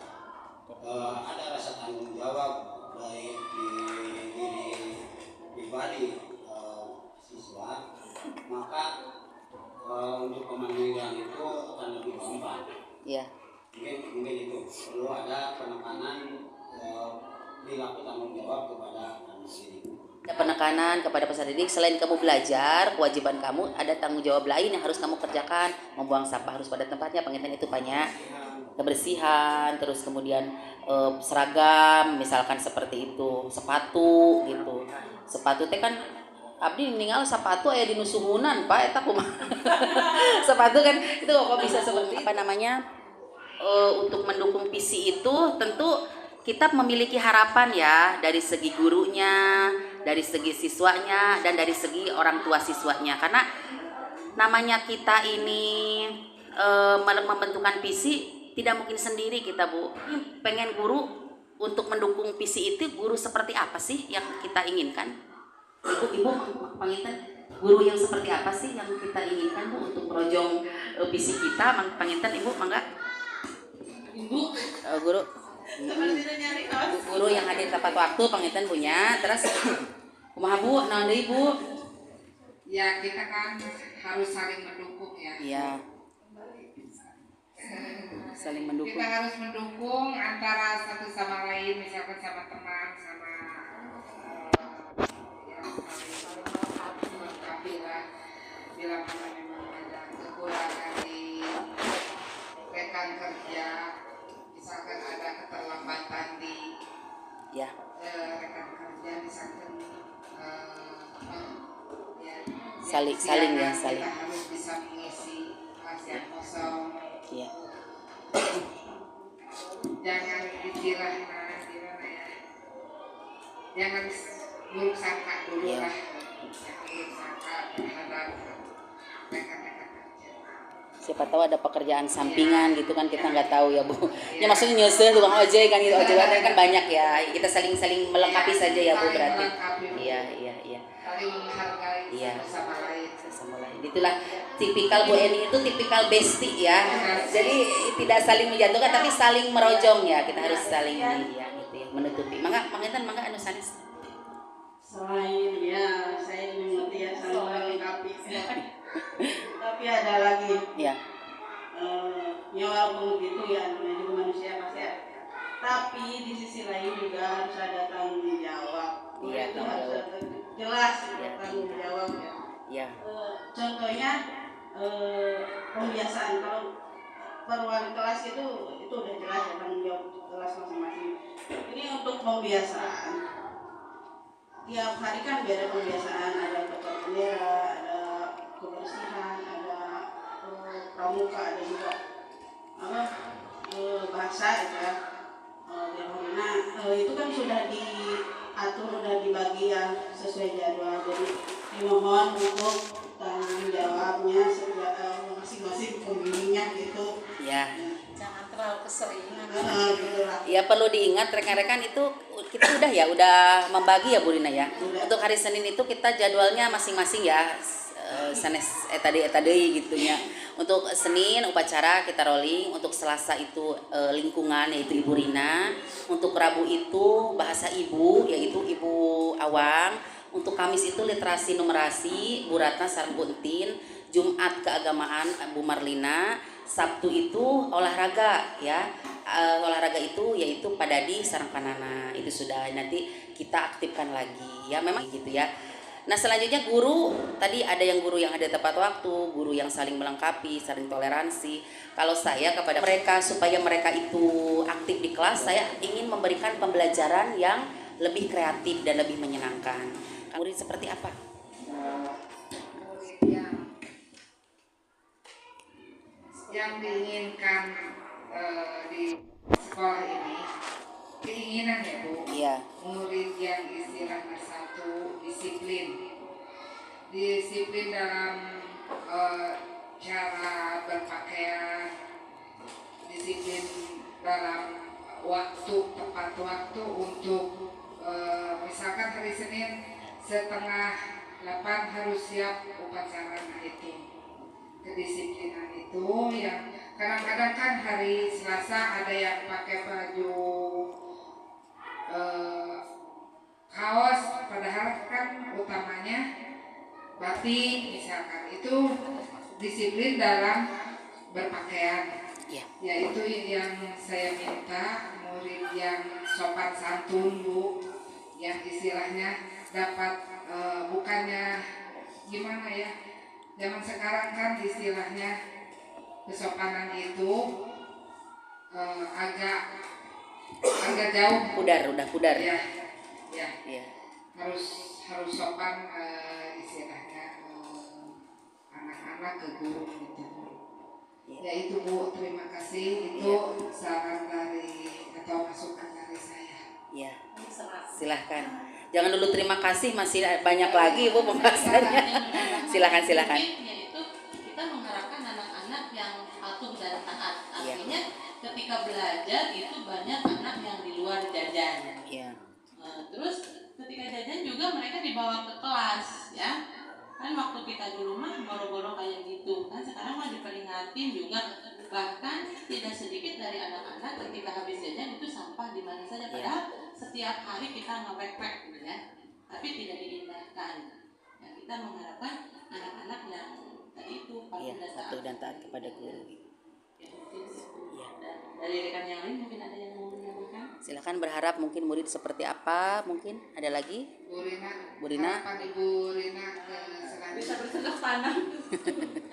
ada rasa tanggung jawab baik di diri pribadi siswa, maka untuk pemanggilan itu akan lebih gampang. Iya. Mungkin itu perlu ada penekanan perilaku tanggung jawab kepada anak didik. Ada penekanan kepada peserta didik, selain kamu belajar, kewajiban kamu ada tanggung jawab lain yang harus kamu kerjakan. Membuang sampah harus pada tempatnya, pengintan itu banyak. Kebersihan, terus kemudian seragam, misalkan seperti itu, sepatu gitu. Sepatu teh kan abdi ninggal sepatu aya di nusuhunan Pak eta kumaha. Sepatu kan itu kok bisa seperti untuk mendukung visi itu tentu kita memiliki harapan ya dari segi gurunya, dari segi siswanya, dan dari segi orang tua siswanya. Karena namanya kita ini membentukkan visi tidak mungkin sendiri kita Bu. Pengen guru untuk mendukung visi itu, guru seperti apa sih yang kita inginkan? Ibu panginten, guru yang seperti apa sih yang kita inginkan Bu untuk merojong visi kita? Panginten Ibu mangga. Ibu guru yang hadir tepat waktu panginten punya. Terus kumaha Bu, naon deui Bu? Ya kita kan harus saling mendukung ya. Iya. Saling mendukung. Kita harus mendukung antara satu sama lain, misalkan sama teman, sama melengkapi lah. Bila mana memang ada kekurangan di rekan kerja, misalkan ada keterlambatan di rekan kerja, misalkan saling kita harus bisa mengisi kelas yang kosong. Iya. Jangan dikira jangan buruk sangka dulu lah. Jangan buruk sangka terhadap rekan-rekan kerja. Siapa tahu ada pekerjaan sampingan gitu kan, kita nggak tahu ya Bu. Ya maksudnya nyusul tukang ojek kan gitu, ojekan kan banyak ya. Kita saling melengkapi saja ya Bu berarti. Iya. Saling menghargai sesama lain. Itulah tipikal Bu Eni itu tipikal bestie ya. Jadi tidak saling menjatuhkan tapi saling merojong ya. Kita harus saling gitu ya, menutupi. Mangga anu sanes. Selain ya saya mengerti ya saling melengkapi. Tapi ada lagi. Ya. Ya walaupun begitu ya namanya juga manusia pasti ada tapi di sisi lain juga harus ada tanggung jawab. Iya, Itu tanggung harus jawab. ada jelas Iya. tanggung jawab ya. Ya, Contohnya pembiasaan, kalau per wali kelas itu udah jelas ya tanggung jawab kelas masing-masing. Ini untuk pembiasaan, tiap hari kan beda pembiasaan, ada tukar bendera, ada kebersihan, ada pramuka, ada juga bahasa gitu ya. Nah itu kan sudah diatur, sudah dibagi ya sesuai jadwal. Jadi dimohon untuk tanggung jawabnya masing-masing pembimbingnya gitu. ya. Jangan terlalu keseringan. Gitu lah. Ya perlu diingat rekan-rekan itu kita udah membagi ya Bu Rina ya. Untuk hari Senin itu kita jadwalnya masing-masing ya. Sanes tadi gitu ya. Untuk Senin upacara kita rolling, untuk Selasa itu lingkungan yaitu Ibu Rina, untuk Rabu itu bahasa ibu yaitu Ibu Awang, untuk Kamis itu literasi numerasi Bu Ratna Sarang Buntin, Jumat keagamaan Bu Marlina, Sabtu itu olahraga ya. Olahraga itu yaitu Pak Dadi Sarang Panana. Itu sudah nanti kita aktifkan lagi ya, memang gitu ya. Nah selanjutnya guru, tadi ada yang guru yang ada tepat waktu, guru yang saling melengkapi, saling toleransi. Kalau saya kepada mereka supaya mereka itu aktif di kelas, saya ingin memberikan pembelajaran yang lebih kreatif dan lebih menyenangkan. Murid seperti apa? Murid yang diinginkan di sekolah ini, keinginan ya Bu, Iya. murid yang istilahnya satu disiplin dalam cara berpakaian, disiplin dalam tepat waktu untuk misalkan hari Senin 7:30 harus siap upacara. Nah itu kedisiplinan itu yang kadang-kadang kan hari Selasa ada yang pakai baju kaos, padahal kan utamanya batik misalkan. Itu disiplin dalam berpakaian. Iya. Ya itu yang saya minta, murid yang sopan santun Bu, yang istilahnya dapat bukannya gimana ya, zaman sekarang kan istilahnya kesopanan itu agak jauh. Udah pudar. Ya, Iya. harus sopan istilahnya anak-anak ke guru gitu. Ya itu Bu, terima kasih. Itu saran dari atau masukan dari saya. Iya. Silahkan. Jangan dulu terima kasih, masih banyak lagi Bu pembahasannya. Silahkan. Yaitu kita mengharapkan anak-anak yang patuh dan taat. Artinya ketika belajar itu banyak anak yang di luar jajan. Iya. Terus ketika jajan juga mereka dibawa ke kelas ya. Kan waktu kita di rumah boro-boro kayak gitu kan, sekarang mah diperingatin juga. Bahkan tidak sedikit dari anak-anak ketika habis jajan itu sampah di mana saja, padahal setiap hari kita ngepek-pek gitu ya, tapi tidak diindahkan. Nah, kita mengharapkan anak-anak yang tadi itu patuh dan taat kepada guru. Dari rekan yang lain mungkin ada yang mau menambahkan? Silakan, berharap mungkin murid seperti apa, mungkin ada lagi? Bu Rina. Harapan Ibu Rina ke selanjutnya. Bisa bercocok tanam.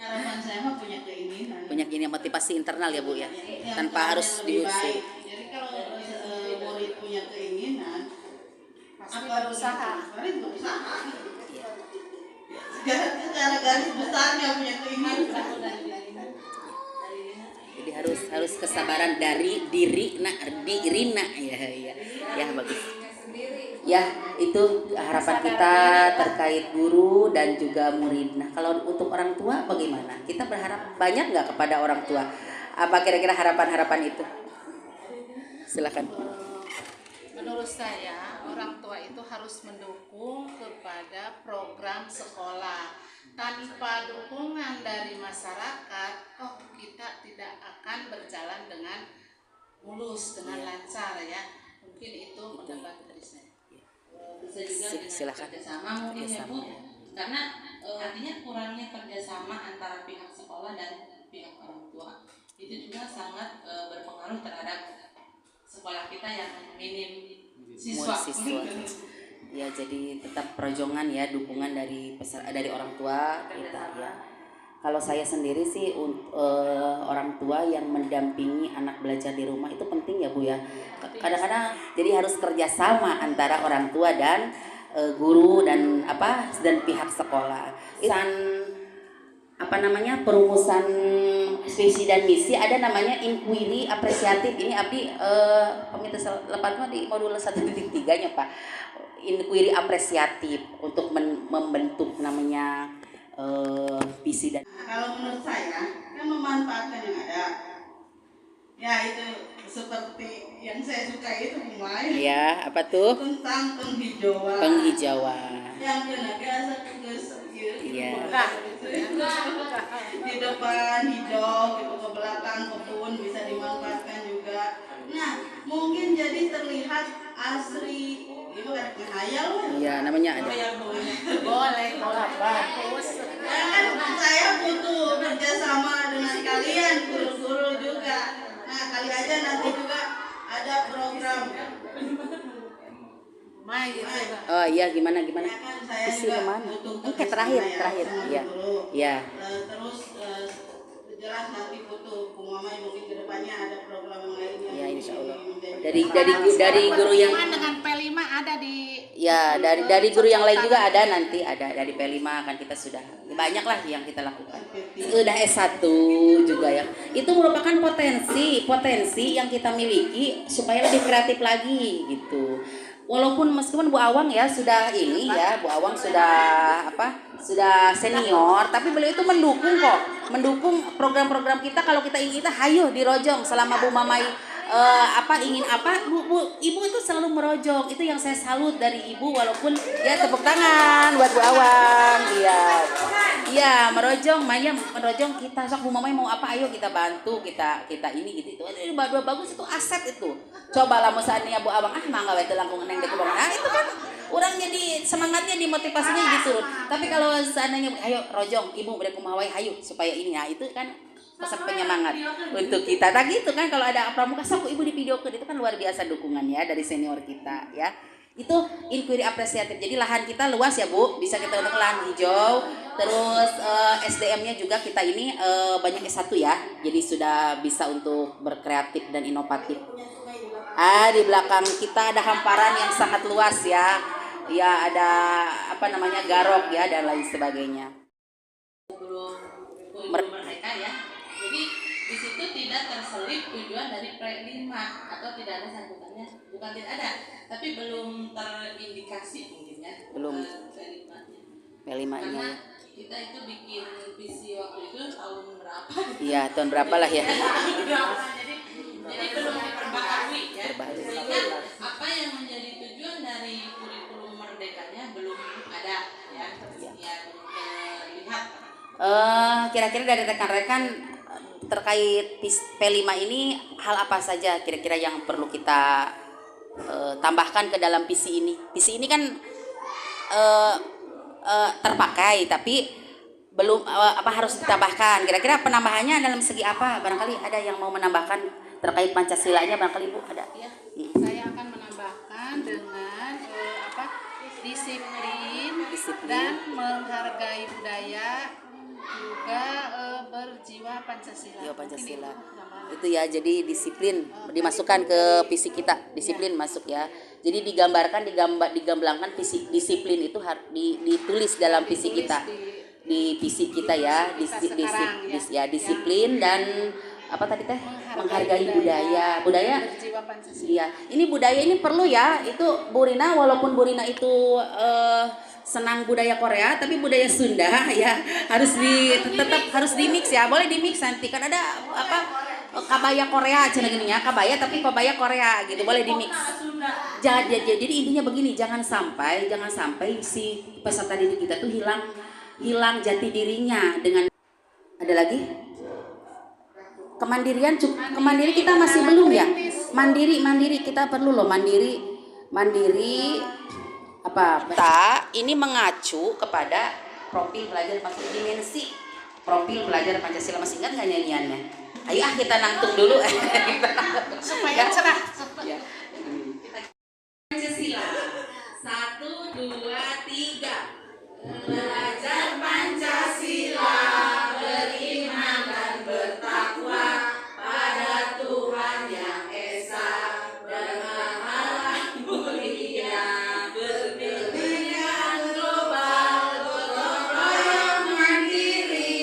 Harapan saya mah punya keinginan. Punya gini motivasi internal ya Bu ya, tanpa harus lebih diusir. baik. Jadi kalau murid punya keinginan, Pasti berusaha. Secara garis besarnya punya keinginan. Jadi harus kesabaran dari diri Rina ya bagus. Ya itu harapan kita terkait guru dan juga murid. Nah kalau untuk orang tua bagaimana? Kita berharap banyak nggak kepada orang tua? Apa kira-kira harapan itu? Silakan. Menurut saya, orang tua itu harus mendukung kepada program sekolah. Tanpa dukungan dari masyarakat, kita tidak akan berjalan dengan mulus, dengan lancar ya. Mungkin itu pendapat dari saya. Bisa juga dengan Silakan. kerjasama mungkin ya Bu, karena artinya kurangnya kerjasama antara pihak sekolah dan pihak orang tua itu juga sangat berpengaruh terhadap sekolah kita yang minim siswa. Ya, jadi tetap projongan ya, dukungan dari orang tua kita ya. Kalau saya sendiri sih orang tua yang mendampingi anak belajar di rumah itu penting ya Bu ya. Kadang-kadang jadi harus kerjasama antara orang tua dan guru dan pihak sekolah. Perumusan visi dan misi ada namanya inquiry apresiatif. Ini Abdi pemirsa lepatnya di modul 1.3-nya Pak. Inquiry apresiatif untuk membentuk namanya visi dan kalau menurut saya kan memanfaatkan yang ada. Ya itu seperti yang saya suka itu mulai. Ya, apa tuh? Tentang penghijauan. Yang kena biasa tugas Iya. Di depan hijau, gitu, ke belakang kebun bisa dimanfaatkan juga. Nah, mungkin jadi terlihat asri. Itu kan khayal lah. Iya, namanya ada. Boleh, bagus. Ya kan saya butuh kerjasama dengan kalian, guru-guru juga. Nah, kali aja nanti juga ada program. Oh iya, gimana? Ya kan saya Visi juga kemana? butuh Oke, kerjasama terakhir. sama Iya. guru. Iya. Terus jelas nanti butuh Mama mungkin kedepannya ada program yang lainnya. Ya, insya Allah. Menjadi- Dari guru yang dengan P5 ada di ya dari guru yang lain juga ada nanti dari P5 kan kita sudah banyak lah yang kita lakukan. Sudah S1 juga ya. Itu merupakan potensi yang kita miliki supaya lebih kreatif lagi gitu. Walaupun meskipun Bu Awang ya sudah Bu Awang sudah senior, tapi beliau itu mendukung program-program kita. Kalau kita ingin kita hayu dirojong selama Bu Mamai ingin Ibu itu selalu merojong. Itu yang saya salut dari Ibu, walaupun ya tepuk tangan buat Bu Awang. Iya, merojong kita. Sok Bu Mamai mau apa, ayo kita bantu, kita ini gitu. Itu bagus, itu aset itu. Cobalah misalnya Bu Awang mangga we teu langkung neng dek. Nah, itu kan orang jadi semangatnya, dimotivasinya gitu. Tapi kalau seandainya ayo rojong, Ibu bade kumaha wae hayu supaya ini ya, itu kan pesan penyemangat untuk kita. Nah gitu kan, kalau ada pramuka sok Ibu di video itu kan luar biasa dukungannya dari senior kita ya. Itu inquiry apresiatif. Jadi lahan kita luas ya Bu, bisa kita untuk lahan hijau. Terus SDM-nya juga kita ini banyak S1 ya. Jadi sudah bisa untuk berkreatif dan inovatif. Di belakang kita ada hamparan yang sangat luas ya. Ya ada garok ya dan lain sebagainya. Mereka ya. Jadi di situ tidak terselip tujuan dari P5 atau tidak ada sambutannya, bukan tidak ada, tapi belum terindikasi mungkin ya. Belum. P5-nya. Karena kita itu bikin visi waktu itu tahun berapa? Iya, tahun berapa lah ya. Jadi belum diperbaharui ya. Sehingga apa yang menjadi tujuan dari kurikulum merdekanya belum ada ya. Ya belum terlihat. Kira-kira dari rekan-rekan terkait P5 ini hal apa saja kira-kira yang perlu kita tambahkan ke dalam visi ini? Visi ini kan terpakai tapi belum harus ditambahkan. Kira-kira penambahannya dalam segi apa? Barangkali ada yang mau menambahkan terkait Pancasilanya, barangkali Bu ada. Ya, saya akan menambahkan dengan disiplin dan menghargai budaya, juga berjiwa Pancasila. Jiwa Pancasila. Itu ya, jadi disiplin dimasukkan ke visi kita. Disiplin masuk ya. Jadi digambarkan disiplin itu ditulis dalam visi kita. Di visi kita ya, disiplin dan apa tadi teh? Menghargai budaya. Berjiwa Pancasila. Iya, ini budaya ini perlu ya. Itu Bu Rina, walaupun Bu Rina itu senang budaya Korea, tapi budaya Sunda ya tetap harus dimix ya. Boleh dimix nanti kan ada kabaya Korea cenah gini ya, kabaya tapi kabaya Korea gitu, boleh dimix. Jadi intinya begini, jangan sampai si peserta didik kita tuh hilang jati dirinya dengan ada lagi kemandirian kita masih belum ya. Mandiri kita perlu loh, mandiri ini mengacu kepada profil belajar dimensi profil belajar Pancasila. Masih ingat nggak nyanyiannya? Ayo kita nangtung dulu supaya cerah. ya. Pancasila. 1, 2, 3. Belajar Pancasila, beriman dan bertakwa pada Tuhan yang Esa, dengan alam mulia, berpilihan global, gotong royong mandiri,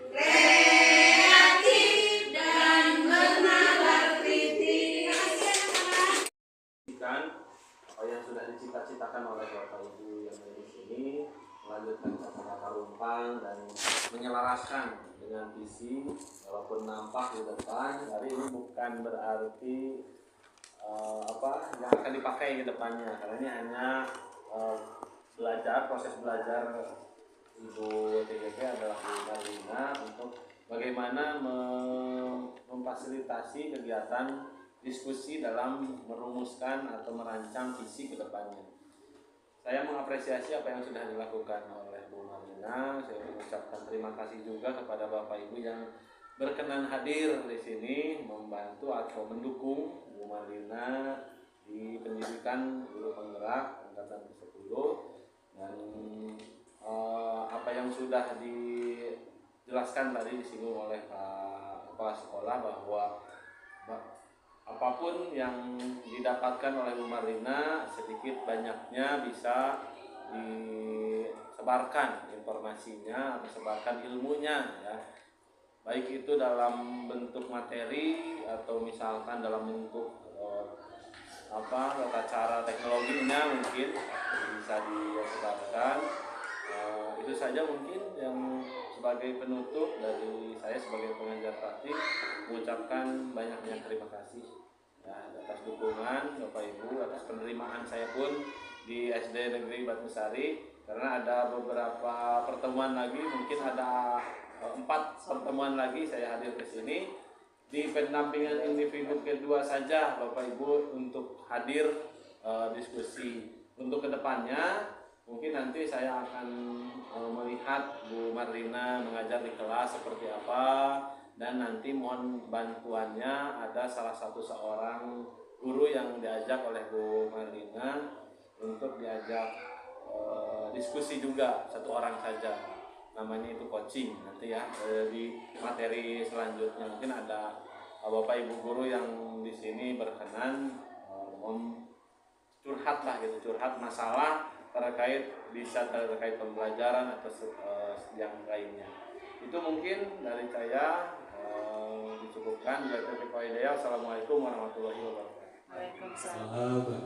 kreatif dan bernalar kritis. Apa yang sudah dicita-citakan oleh Bapak Ibu yang ada di sini, melanjutkan kata-kata rumpang dan menyelaraskan dengan visi. Walaupun nampak di depan, hari ini bukan berarti yang akan dipakai ke depannya, karena ini hanya proses belajar Ibu TGP adalah Bu Marlina untuk bagaimana memfasilitasi kegiatan diskusi dalam merumuskan atau merancang visi ke depannya. Saya mengapresiasi apa yang sudah dilakukan oleh Bu Marlina. Saya mengucapkan terima kasih juga kepada Bapak Ibu yang berkenan hadir di sini membantu atau mendukung Bu Marlina di pendidikan guru penggerak angkatan ke-10. Dan apa yang sudah dijelaskan tadi disinggung oleh Pak Kepala Sekolah bahwa apapun yang didapatkan oleh Bu Marlina sedikit banyaknya bisa disebarkan informasinya atau sebarkan ilmunya ya. Baik itu dalam bentuk materi atau misalkan dalam bentuk tata cara teknologinya mungkin bisa disebarkan. Itu saja mungkin yang sebagai penutup dari saya sebagai pengajar praktik mengucapkan banyaknya terima kasih ya, atas dukungan Bapak Ibu, atas penerimaan saya pun di SD Negeri Batusari, karena ada beberapa pertemuan lagi, mungkin ada 4 pertemuan lagi saya hadir ke sini. Di pendampingan individu kedua saja Bapak Ibu untuk hadir diskusi. Untuk kedepannya mungkin nanti saya akan melihat Bu Marlina mengajar di kelas seperti apa, dan nanti mohon bantuannya ada salah satu seorang guru yang diajak oleh Bu Marlina untuk diajak diskusi juga, 1 orang saja, namanya itu coaching nanti ya. Di materi selanjutnya mungkin ada Bapak Ibu guru yang di sini berkenan curhat lah gitu, curhat masalah terkait pembelajaran atau yang lainnya. Itu mungkin dari saya dicukupkan. Assalamualaikum warahmatullahi wabarakatuh. Sahabat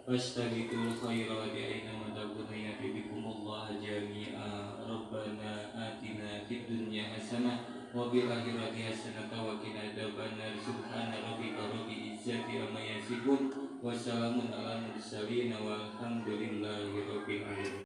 Fastabiqul khairat aina madabuna bikumullah jami'a. Rabbana atina fid dunya hasanah wa fil akhirati hasanah wa qina adzabannar. Subhana rabbika rabbil izzati amma yasifun wa salamun alal mursalin walhamdulillahi rabbil alamin.